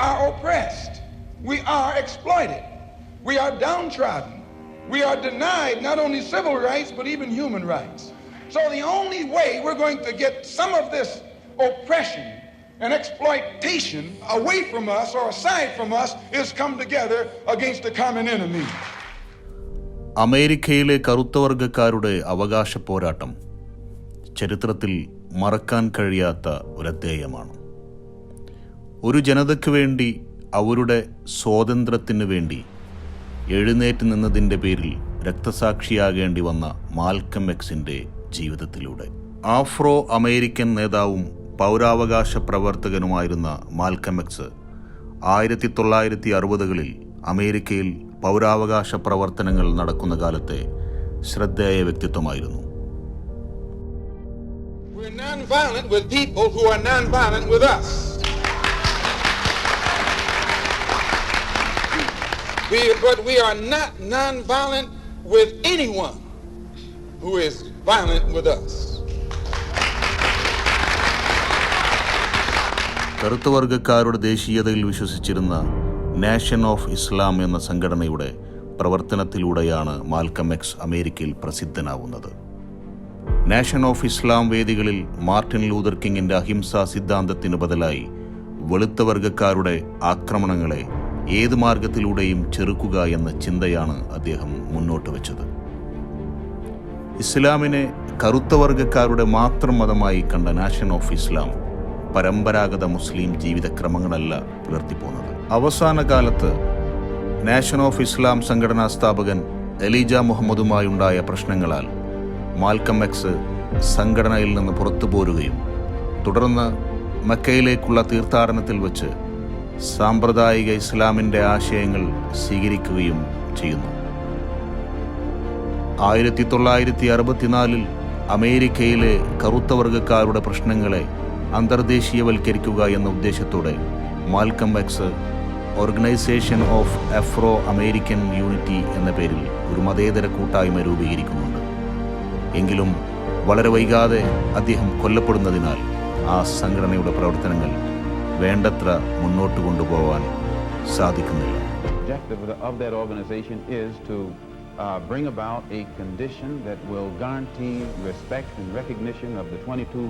are oppressed. We are exploited. We are downtrodden. We are denied not only civil rights, but even human rights. So the only way we're going to get some of this oppression and exploitation away from us or aside from us is come together against the common enemy. അമേരിക്കയിലെ കറുത്തവർഗക്കാരുടെ അവകാശ പോരാട്ടം ചരിത്രത്തിൽ മറക്കാൻ കഴിയാത്ത ഒരധ്യായമാണ്. ഒരു ജനതയ്ക്ക് വേണ്ടി, അവരുടെ സ്വാതന്ത്ര്യത്തിനു വേണ്ടി എഴുന്നേറ്റ് നിന്നതിൻ്റെ പേരിൽ രക്തസാക്ഷിയാകേണ്ടി വന്ന മാൽക്കം എക്സിൻ്റെ ജീവിതത്തിലൂടെ. ആഫ്രോ അമേരിക്കൻ നേതാവും പൗരാവകാശ പ്രവർത്തകനുമായിരുന്ന മാൽക്കം എക്സ് 1960കളിൽ അമേരിക്കയിൽ പൗരാവകാശ പ്രവർത്തനങ്ങൾ നടക്കുന്ന കാലത്തെ ശ്രദ്ധേയ വ്യക്തിത്വമായിരുന്നു. We're non-violent with people who are non-violent with us. But we are not non-violent with anyone who is violent with us. കറുത്തവർഗക്കാരുടെ ദേശീയതയിൽ വിശ്വസിച്ചിരുന്ന നാഷൻ ഓഫ് ഇസ്ലാം എന്ന സംഘടനയുടെ പ്രവർത്തനത്തിലൂടെയാണ് മാൽക്കം എക്സ് അമേരിക്കയിൽ പ്രസിദ്ധനാവുന്നത്. നാഷൻ ഓഫ് ഇസ്ലാം വേദികളിൽ മാർട്ടിൻ ലൂതർ കിങ്ങിൻ്റെ അഹിംസാ സിദ്ധാന്തത്തിന് ബദലായി വെളുത്തവർഗക്കാരുടെ ആക്രമണങ്ങളെ ഏത് മാർഗത്തിലൂടെയും ചെറുക്കുക എന്ന ചിന്തയാണ് അദ്ദേഹം മുന്നോട്ട് വെച്ചത്. ഇസ്ലാമിനെ കറുത്തവർഗക്കാരുടെ മാത്രം മതമായി കണ്ട നാഷൻ ഓഫ് ഇസ്ലാം പരമ്പരാഗത മുസ്ലിം ജീവിതക്രമങ്ങളല്ല പുലർത്തിപ്പോന്നത്. അവസാന കാലത്ത് നാഷൻ ഓഫ് ഇസ്ലാം സംഘടനാ സ്ഥാപകൻ എലീജ മുഹമ്മദുമായുണ്ടായ പ്രശ്നങ്ങളാൽ മാൽക്കം എക്സ് സംഘടനയിൽ നിന്ന് പുറത്തു പോരുകയും തുടർന്ന് മക്കയിലേക്കുള്ള തീർത്ഥാടനത്തിൽ വച്ച് സാമ്പ്രദായിക ഇസ്ലാമിൻ്റെ ആശയങ്ങൾ സ്വീകരിക്കുകയും ചെയ്യുന്നു. 1964 അമേരിക്കയിലെ കറുത്തവർഗക്കാരുടെ പ്രശ്നങ്ങളെ അന്തർദേശീയവൽക്കരിക്കുക എന്ന ഉദ്ദേശത്തോടെ Malcolm X organisation of Afro American unity എന്ന പേരിൽ ഒരു മതേതര കൂട്ടായ്മ രൂപീകരിക്കുന്നുണ്ട്. എങ്കിലും വളരെ വൈകാതെ അദ്ദേഹം കൊല്ലപ്പെടുന്നതിനാൽ ആ സംഘടനയുടെ പ്രവർത്തനങ്ങൾ വേണ്ടത്ര മുന്നോട്ട് കൊണ്ടുപോകാൻ സാധിക്കുന്നില്ല. Bring about a condition that will guarantee respect and recognition of the 22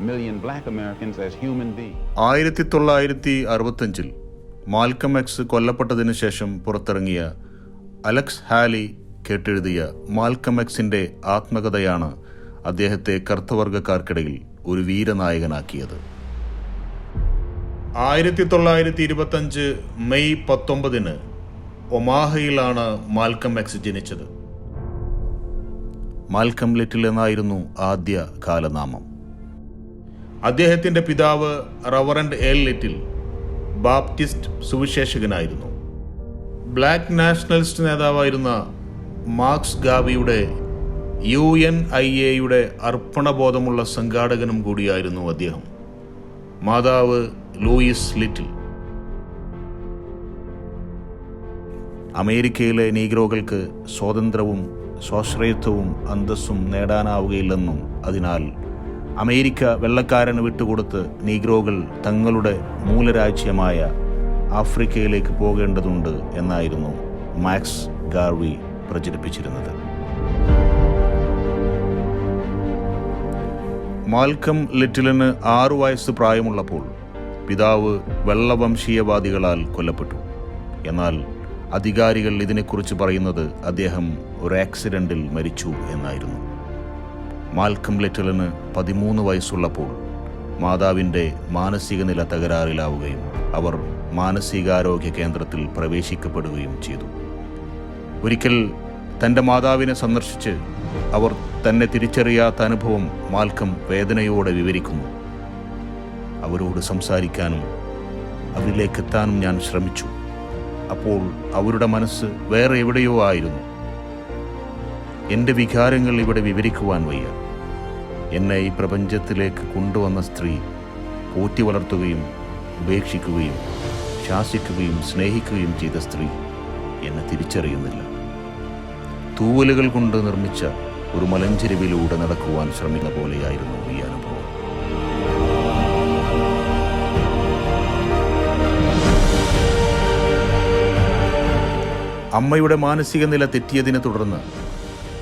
million black Americans as human beings. 1965 Malcolm X കൊല്ലപ്പെട്ടതിന് ശേഷം പുറത്തിറങ്ങിയ അലക്സ് ഹാലി കേട്ടെഴുതിയ മാൽക്കം എക്സിൻ്റെ ആത്മകഥയാണ് അദ്ദേഹത്തെ കറുത്തവർഗക്കാർക്കിടയിൽ ഒരു വീരനായകനാക്കിയത്. 1925 മെയ് 19 ഒമാഹയിലാണ് മാൽക്കം എക്സ് ജനിച്ചത്. മാൽക്കം ലിറ്റിൽ എന്നായിരുന്നു ആദ്യ കാലനാമം. അദ്ദേഹത്തിൻ്റെ പിതാവ് റവറൻഡ് എൽ ലിറ്റിൽ ബാപ്റ്റിസ്റ്റ് സുവിശേഷകനായിരുന്നു. ബ്ലാക്ക് നാഷണലിസ്റ്റ് നേതാവായിരുന്ന മാർക്സ് ഗാവിയുടെ UNIA അർപ്പണബോധമുള്ള സംഘാടകനും കൂടിയായിരുന്നു അദ്ദേഹം. മാതാവ് ലൂയിസ് ലിറ്റിൽ. അമേരിക്കയിലെ നീഗ്രോകൾക്ക് സ്വാതന്ത്ര്യവും സ്വാശ്രയത്വവും അന്തസ്സും നേടാനാവുകയില്ലെന്നും അതിനാൽ അമേരിക്ക വെള്ളക്കാരന് വിട്ടുകൊടുത്ത് നീഗ്രോകൾ തങ്ങളുടെ മൂലരാജ്യമായ ആഫ്രിക്കയിലേക്ക് പോകേണ്ടതുണ്ട് എന്നായിരുന്നു മാക്സ് ഗാർവി പ്രചരിപ്പിച്ചിരുന്നത്. മാൽക്കം ലിറ്റിലിന് 6 വയസ്സ് പ്രായമുള്ളപ്പോൾ പിതാവ് വെള്ളവംശീയവാദികളാൽ കൊല്ലപ്പെട്ടു. എന്നാൽ അധികാരികൾ ഇതിനെക്കുറിച്ച് പറയുന്നത് അദ്ദേഹം ഒരു ആക്സിഡൻറ്റിൽ മരിച്ചു എന്നായിരുന്നു. മാൽക്കം ലിറ്റിലിന് 13 വയസ്സുള്ളപ്പോൾ മാതാവിൻ്റെ മാനസിക നില തകരാറിലാവുകയും അവർ മാനസികാരോഗ്യ കേന്ദ്രത്തിൽ പ്രവേശിക്കപ്പെടുകയും ചെയ്തു. ഒരിക്കൽ തൻ്റെ മാതാവിനെ സന്ദർശിച്ച് അവർ തന്നെ തിരിച്ചറിയാത്ത അനുഭവം മാൽക്കം വേദനയോടെ വിവരിക്കുന്നു. അവരോട് സംസാരിക്കാനും അവരിലേക്കെത്താനും ഞാൻ ശ്രമിച്ചു. അപ്പോൾ അവരുടെ മനസ്സ് വേറെ എവിടെയോ ആയിരുന്നു. എൻ്റെ വികാരങ്ങൾ ഇവിടെ വിവരിക്കുവാൻ വയ്യ. എന്നെ ഈ പ്രപഞ്ചത്തിലേക്ക് കൊണ്ടുവന്ന സ്ത്രീ പോറ്റി വളർത്തുകയും ഉപേക്ഷിക്കുകയും ശാസിക്കുകയും സ്നേഹിക്കുകയും ചെയ്ത സ്ത്രീ എന്നെ തിരിച്ചറിയുന്നില്ല. തൂവലുകൾ കൊണ്ട് നിർമ്മിച്ച ഒരു മലഞ്ചെരുവിലൂടെ നടക്കുവാൻ ശ്രമിക്കുന്ന പോലെയായിരുന്നു ഈ അനുഭവം. അമ്മയുടെ മാനസിക നില തെറ്റിയതിനെ തുടർന്ന്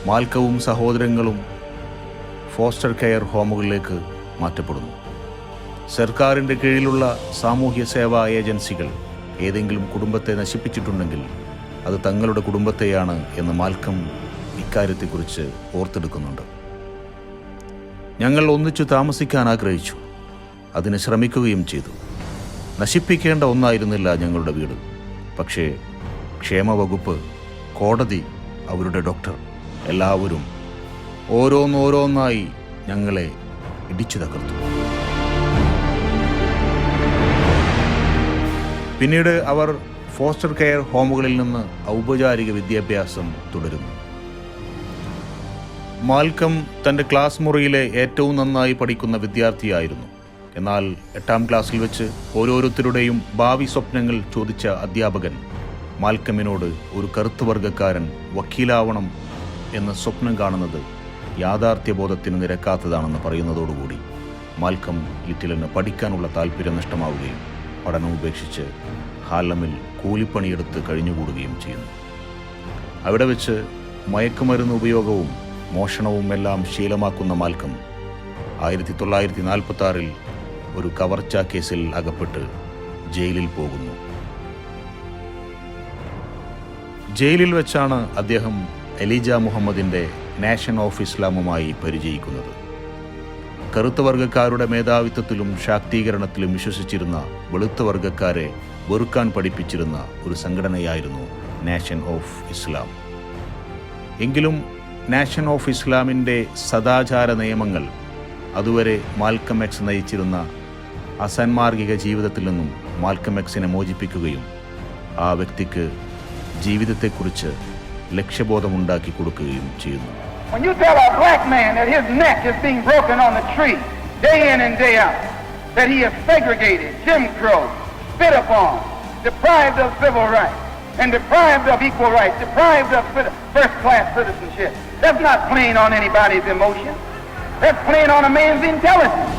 മാൽക്കവും സഹോദരങ്ങളും ഫോസ്റ്റർ കെയർ ഹോമുകളിലേക്ക് മാറ്റപ്പെടുന്നു. സർക്കാരിൻ്റെ കീഴിലുള്ള സാമൂഹ്യ സേവാ ഏജൻസികൾ ഏതെങ്കിലും കുടുംബത്തെ നശിപ്പിച്ചിട്ടുണ്ടെങ്കിൽ അത് തങ്ങളുടെ കുടുംബത്തെയാണ് എന്ന് മാൽക്കം ഇക്കാര്യത്തെക്കുറിച്ച് ഓർത്തെടുക്കുന്നുണ്ട്. ഞങ്ങൾ ഒന്നിച്ചു താമസിക്കാൻ ആഗ്രഹിച്ചു, അതിന് ശ്രമിക്കുകയും ചെയ്തു. നശിപ്പിക്കേണ്ട ഒന്നായിരുന്നില്ല ഞങ്ങളുടെ വീട്. പക്ഷേ ക്ഷേമവകുപ്പ്, കോടതി, അവരുടെ ഡോക്ടർ എല്ലാവരും ഓരോന്നോരോന്നായി ഞങ്ങളെ ഇടിച്ചു തകർത്തു. പിന്നീട് അവർ ഫോസ്റ്റർ കെയർ ഹോമുകളിൽ നിന്ന് ഔപചാരിക വിദ്യാഭ്യാസം തുടരുന്നു. മാൽക്കം തൻ്റെ ക്ലാസ് മുറിയിലെ ഏറ്റവും നന്നായി പഠിക്കുന്ന വിദ്യാർത്ഥിയായിരുന്നു. എന്നാൽ 8ാം ക്ലാസ്സിൽ വെച്ച് ഓരോരുത്തരുടെയും ഭാവി സ്വപ്നങ്ങൾ ചോദിച്ച അധ്യാപകൻ മാൽക്കമിനോട് ഒരു കറുത്ത വർഗ്ഗക്കാരൻ വക്കീലാവണം എന്ന സ്വപ്നം കാണുന്നത് യാഥാർത്ഥ്യബോധത്തിന് നിരക്കാത്തതാണെന്ന് പറയുന്നതോടുകൂടി മാൽക്കം ലിറ്റിലിന് പഠിക്കാനുള്ള താല്പര്യം നഷ്ടമാവുകയും പഠനം ഉപേക്ഷിച്ച് ഹാർലമിൽ കൂലിപ്പണിയെടുത്ത് കഴിഞ്ഞുകൂടുകയും ചെയ്യുന്നു. അവിടെ വെച്ച് മയക്കുമരുന്ന് ഉപയോഗവും മോഷണവും എല്ലാം ശീലമാക്കുന്ന മാൽക്കം 1946 ഒരു കവർച്ചാ കേസിൽ അകപ്പെട്ട് ജയിലിൽ പോകുന്നു. ജയിലിൽ വെച്ചാണ് അദ്ദേഹം എലീജ മുഹമ്മദിൻ്റെ നാഷൻ ഓഫ് ഇസ്ലാമുമായി പരിചയിക്കുന്നത്. കറുത്ത വർഗ്ഗക്കാരുടെ മേധാവിത്വത്തിലും ശാക്തീകരണത്തിലും വിശ്വസിച്ചിരുന്ന വെളുത്ത വർഗ്ഗക്കാരെ വെറുക്കാൻ പഠിപ്പിച്ചിരുന്ന ഒരു സംഘടനയായിരുന്നു നാഷൻ ഓഫ് ഇസ്ലാം. എങ്കിലും നാഷൻ ഓഫ് ഇസ്ലാമിൻ്റെ സദാചാര നിയമങ്ങൾ അതുവരെ മാൽക്കം എക്സ് നയിച്ചിരുന്ന അസാൻമാർഗിക ജീവിതത്തിൽ നിന്നും മാൽക്കം എക്സിനെ മോചിപ്പിക്കുകയും ആ വ്യക്തിക്ക് ജീവിതത്തെക്കുറിച്ച് ലക്ഷ്യബോധമുണ്ടാക്കി കൊടുക്കുകയും ചെയ്യുന്നു. When you tell a black man that his neck is being broken on the tree day in and day out, that he is segregated, Jim Crow, spit upon, deprived of civil rights, and deprived of equal rights, deprived of first-class citizenship, that's not playing on anybody's emotion. That's playing on a man's intelligence.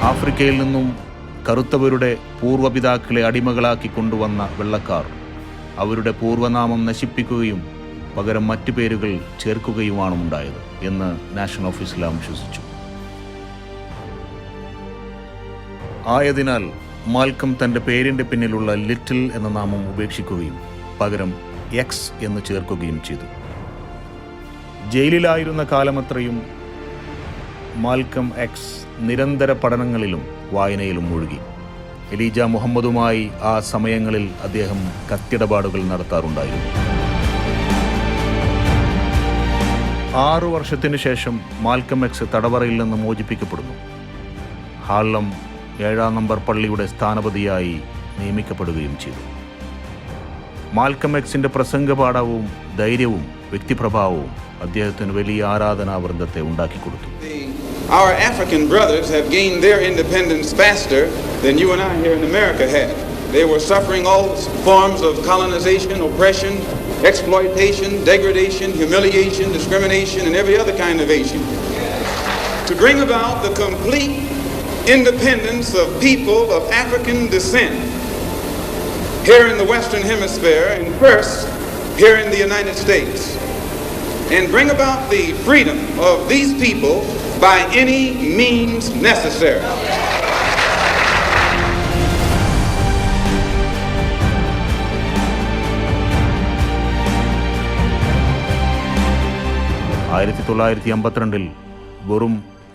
ആഫ്രിക്കയിൽ നിന്നും കറുത്തവരുടെ പൂർവ്വപിതാക്കളെ അടിമകളാക്കി കൊണ്ടുവന്ന വെള്ളക്കാർ അവരുടെ പൂർവ്വനാമം നശിപ്പിക്കുകയും പകരം മറ്റു പേരുകൾ ചേർക്കുകയുമാണ് ഉണ്ടായത് എന്ന് നാഷൻ ഓഫ് ഇസ്ലാം വിശ്വസിച്ചു. ആയതിനാൽ മാൽക്കം തൻ്റെ പേരിൻ്റെ പിന്നിലുള്ള ലിറ്റിൽ എന്ന നാമം ഉപേക്ഷിക്കുകയും പകരം എക്സ് എന്ന് ചേർക്കുകയും ചെയ്തു. ജയിലിലായിരുന്ന കാലമത്രയും മാൽക്കം എക്സ് നിരന്തര പഠനങ്ങളിലും വായനയിലും മുഴുകി. എലീജ മുഹമ്മദുമായി ആ സമയങ്ങളിൽ അദ്ദേഹം കത്തിടപാടുകൾ നടത്താറുണ്ടായിരുന്നു. 6 വർഷത്തിനു ശേഷം മാൽക്കം എക്സ് തടവറയിൽ നിന്ന് മോചിപ്പിക്കപ്പെടുന്നു. ഹാർലം 7-ാം നമ്പർ പള്ളിയുടെ സ്ഥാനപതിയായി നിയമിക്കപ്പെടുകയും ചെയ്തു. മാൽക്കം എക്സിന്റെ പ്രസംഗപാഠവും ധൈര്യവും വ്യക്തിപ്രഭാവവും അദ്ദേഹത്തിന് വലിയ ആരാധനാവൃന്ദത്തെ ഉണ്ടാക്കിക്കൊടുത്തു. Our African brothers have gained their independence faster than you and I here in America have. They were suffering all forms of colonization, oppression, exploitation, degradation, humiliation, discrimination, and every other kind of Asian. To bring about the complete independence of people of African descent here in the Western Hemisphere, and first here in the United States, and bring about the freedom of these people by any means necessary. ൽ വെറും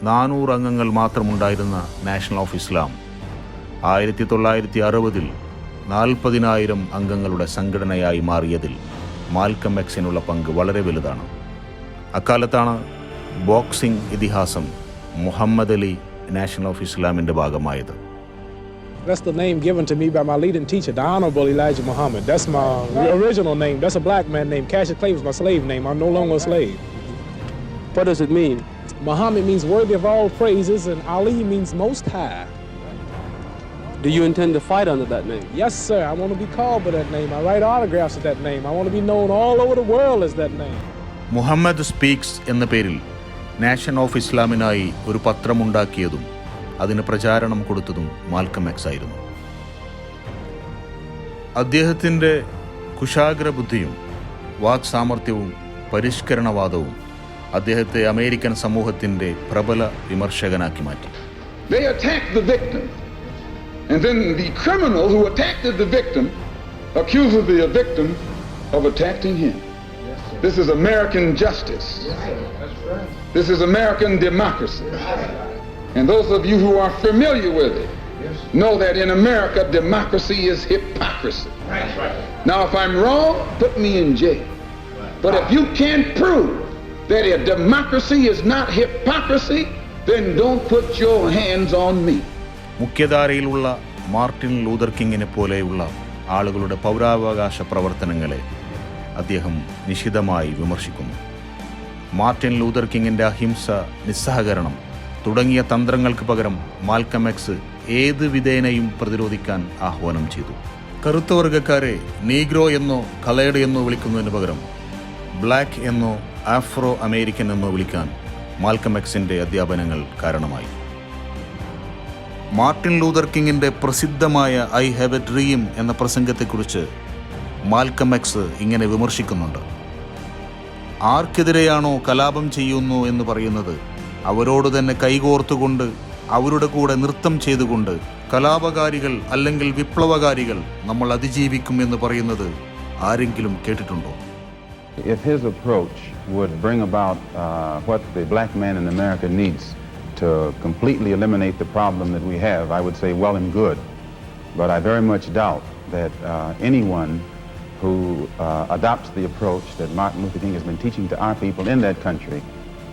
400 അംഗങ്ങൾ മാത്രമുണ്ടായിരുന്ന nation of ഇസ്ലാം 1960 40,000 അംഗങ്ങളുടെ സംഘടനയായി മാറിയതിൽ Malcolm എക്സിനുള്ള പങ്ക് വളരെ വലുതാണ്. അക്കാലത്താണ് boxing ഇതിഹാസം Muhammad Ali nation of ഇസ്ലാമിന്റെ ഭാഗമായത്. That's the name given to me by my leading teacher, the Honorable Elijah Muhammad. That's my original name. That's a black man name. Cassius Clay was my slave name. I'm no longer a slave. What does it mean? Muhammad means worthy of all praises, and Ali means most high. Do you intend to fight under that name? Yes, sir. I want to be called by that name. I write autographs with that name. I want to be known all over the world as that name. Muhammad speaks എന്ന പേരിൽ nation of ഇസ്ലാമിനായി ഒരു പത്രമുണ്ടാക്കിയതും അതിന് പ്രചാരണം കൊടുത്തതും Malcolm X ആയിരുന്നു. അദ്ദേഹത്തിൻ്റെ കുശാഗ്രബുദ്ധിയും വാക്സാമർത്ഥ്യവും പരിഷ്കരണവാദവും അദ്ദേഹത്തെ American സമൂഹത്തിൻ്റെ പ്രബല വിമർശകനാക്കി മാറ്റി. They attacked the victim, and then the criminal who attacked the victim accuses the victim of attacking him. This is American justice. This is American democracy. And those of you who are familiar with it know that in America, democracy is hypocrisy. Now, if I'm wrong, put me in jail. But if you can't prove that a democracy is not hypocrisy, then don't put your hands on me. മുഖ്യധാരയിലുള്ള Martin Luther കിങ്ങിനെ പോലെയുള്ള ആളുകളുടെ പൗരാവകാശ പ്രവർത്തനങ്ങളെ അദ്ദേഹം നിശിതമായി വിമർശിക്കുന്നു. Martin Luther കിങ്ങിൻ്റെ അഹിംസ, നിസ്സഹകരണം തുടങ്ങിയ തന്ത്രങ്ങൾക്ക് പകരം മാൽക്കം എക്സ് ഏത് വിധേനയും പ്രതിരോധിക്കാൻ ആഹ്വാനം ചെയ്തു. കറുത്ത വർഗ്ഗക്കാരെ നീഗ്രോ എന്നോ കളേഡ് എന്നോ വിളിക്കുന്നതിന് പകരം ബ്ലാക്ക് എന്നോ ആഫ്രോ അമേരിക്കൻ എന്നോ വിളിക്കാൻ മാൽക്കം എക്സിൻ്റെ അധ്യാപനങ്ങൾ കാരണമായി. മാർട്ടിൻ ലൂതർ കിങ്ങിൻ്റെ പ്രസിദ്ധമായ ഐ ഹാവ് എ ഡ്രീം എന്ന പ്രസംഗത്തെക്കുറിച്ച് മാൽക്കം എക്സ് ഇങ്ങനെ വിമർശിക്കുന്നുണ്ട്: ആർക്കെതിരെയാണോ കലാപം ചെയ്യുന്നു എന്ന് പറയുന്നത് അവരോട് തന്നെ കൈകോർത്തുകൊണ്ട് അവരുടെ കൂടെ നൃത്തം ചെയ്തുകൊണ്ട് കലാപകാരികൾ അല്ലെങ്കിൽ വിപ്ലവകാരികൾ നമ്മൾ അതിജീവിക്കും എന്ന് പറയുന്നത് ആരെങ്കിലും കേട്ടിട്ടുണ്ടോ? If his approach would bring about what the black man in America needs to completely eliminate the problem that we have, I would say well and good. But I very much doubt that anyone who adopts the approach that Martin Luther King has been teaching to our people in that country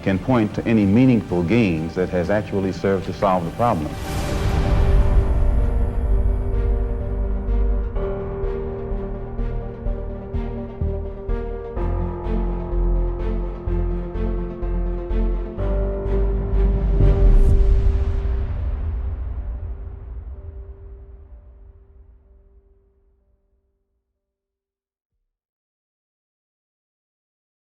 can point to any meaningful gains that has actually served to solve the problem.